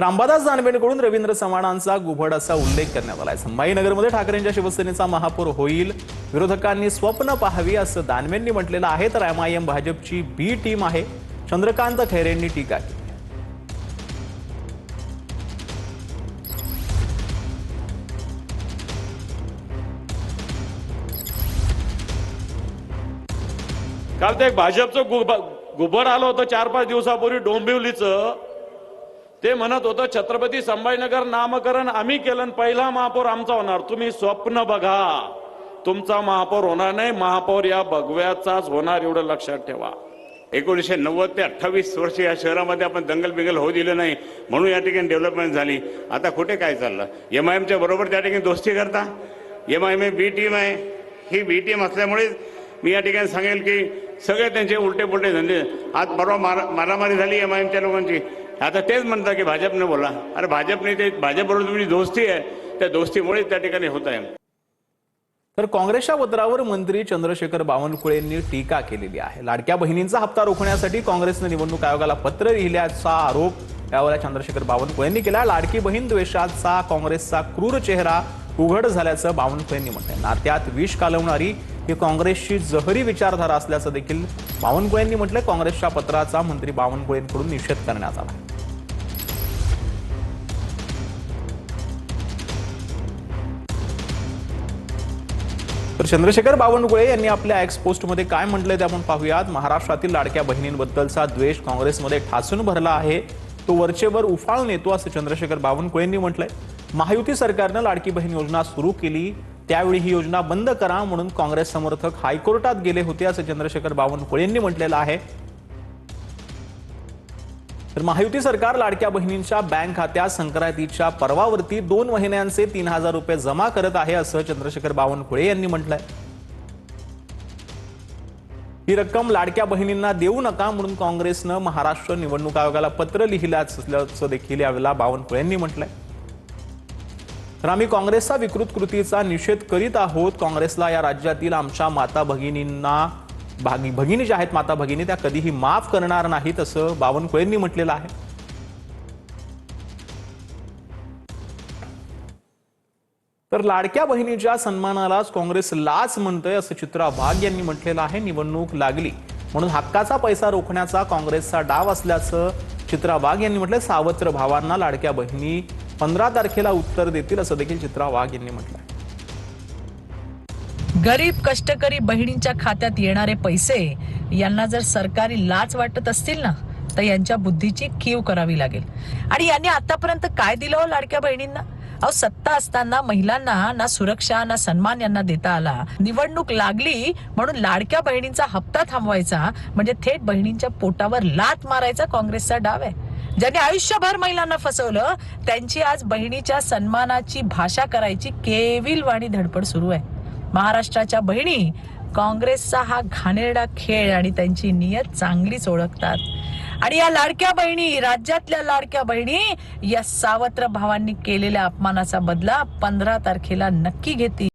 तर अंबादास दानवेंकडून रवींद्र चव्हाणांचा गुभड असा उल्लेख करण्यात आलाय। संभाजीनगरमध्ये ठाकरेंच्या शिवसेनेचा महापौर होईल, विरोधकांनी स्वप्न पाहावी असं दानवेंनी म्हटलेलं आहे। तर एमआयएम भाजपची बी टीम आहे, चंद्रकांत खैरेंनी टीका केली। काल ते भाजपचं गुभड आलं होतं 4-5 दिवसापूर्वी डोंबिवलीचं। ते म्हणत होतं छत्रपती संभाजीनगर नामकरण आम्ही केलं, पहिला महापौर आमचा होणार। तुम्ही स्वप्न बघा, तुमचा महापौर होणार नाही, महापौर या भगव्याचाच होणार, एवढं लक्षात ठेवा। 1990 ते 28 वर्ष या शहरामध्ये आपण दंगल बिंगल होऊ दिलं नाही, म्हणून या ठिकाणी डेव्हलपमेंट झाली। आता कुठे काय चाललं? एमआयएमच्या बरोबर त्या ठिकाणी दोस्ती करता। एमआयएम बी टीम आहे, ही बी टीम असल्यामुळे मी या ठिकाणी सांगेल की सगळे त्यांचे उलटे पुलटे धंदे। आज परवा मारामारी झाली एमआयएमच्या लोकांची, आता तेच म्हणतात की भाजपने बोला। अरे भाजपने ते भाजपबरोबर तुमची दोस्ती आहे, त्या दोस्तीमुळे त्या ठिकाणी होत आहे। तर काँग्रेसच्या पत्रावर मंत्री चंद्रशेखर बावनकुळेंनी टीका केलेली आहे। लाडक्या बहिणींचा हप्ता रोखण्यासाठी काँग्रेसने निवडणूक आयोगाला पत्र लिहिल्याचा आरोप यावर चंद्रशेखर बावनकुळेंनी केला। लाडकी बहीण द्वेषाचा काँग्रेसचा क्रूर चेहरा उघड झाल्याचं बावनकुळेंनी म्हटलंय। नात्यात विष कालवणारी ही काँग्रेसची जहरी विचारधारा असल्याचं देखील बावनकुळेंनी म्हटलंय। काँग्रेसच्या पत्राचा मंत्री बावनकुळेंकडून निषेध करण्यात आला। तर चंद्रशेखर बावनकुळे यांनी आपल्या एक्स पोस्टमध्ये काय म्हटलंय ते आपण पाहूयात। महाराष्ट्रातील लाडक्या बहिणींबद्दलचा द्वेष काँग्रेसमध्ये ठासून भरला आहे, तो वरचेवर उफाळून येतो असं चंद्रशेखर बावनकुळेंनी म्हटलंय। महायुती सरकारनं लाडकी बहीण योजना सुरू केली, त्यावेळी ही योजना बंद करा म्हणून काँग्रेस समर्थक हायकोर्टात गेले होते असं चंद्रशेखर बावनकुळेंनी म्हटलेलं आहे। तर महायुती सरकार लाडक्या बहिणींच्या बँक खात्यात संक्रांतीच्या पर्वावरती 2 महिन्यांचे 3000 रुपये जमा करत आहे असं चंद्रशेखर बावनकुळे यांनी म्हटलंय। ही रक्कम लाडक्या बहिणींना देऊ नका म्हणून काँग्रेसनं महाराष्ट्र निवडणूक आयोगाला पत्र लिहिलं असल्याचं देखील यावेळेला बावनकुळेंनी म्हटलंय। तर आम्ही काँग्रेसचा विकृत कृतीचा निषेध करीत आहोत। काँग्रेसला या राज्यातील आमच्या माता भगिनींना भगिनी ज्या आहेत माता भगिनी त्या कधीही माफ करणार नाहीत असं बावनकुळेंनी म्हटलेलं आहे। तर लाडक्या बहिणीच्या सन्मानालाच काँग्रेस लाच म्हणतंय असं चित्रा वाघ यांनी म्हटलेलं आहे। निवडणूक लागली म्हणून हक्काचा पैसा रोखण्याचा काँग्रेसचा डाव असल्याचं चित्रा वाघ यांनी म्हटलंय। सावत्र भावांना लाडक्या बहिणी 15 तारखेला उत्तर देतील असं देखील चित्रा वाघ यांनी म्हटलंय। गरीब कष्टकरी बहिणींच्या खात्यात येणारे पैसे यांना जर सरकारी लाच वाटत असतील ना, तर यांच्या बुद्धीची कीव करावी लागेल। आणि यांनी आतापर्यंत काय दिलं हो लाडक्या बहिणींना? अहो, सत्ता असताना महिलांना ना सुरक्षा ना सन्मान यांना देता आला। निवडणूक लागली म्हणून लाडक्या बहिणींचा हप्ता थांबवायचा म्हणजे थेट बहिणींच्या पोटावर लात मारायचा काँग्रेसचा डाव आहे। ज्यांनी आयुष्यभर महिलांना फसवलं त्यांची आज बहिणीच्या सन्मानाची भाषा करायची केविलवाणी धडपड सुरू आहे। महाराष्ट्राच्या बहिणी काँग्रेसचा हा घाणेरडा खेळ आणि त्यांची नियत चांगलीच ओळखतात। आणि या लाडक्या बहिणी, राज्यातल्या लाडक्या बहिणी या सावत्र भावांनी केलेल्या अपमानाचा बदला 15 तारखेला नक्की घेतील।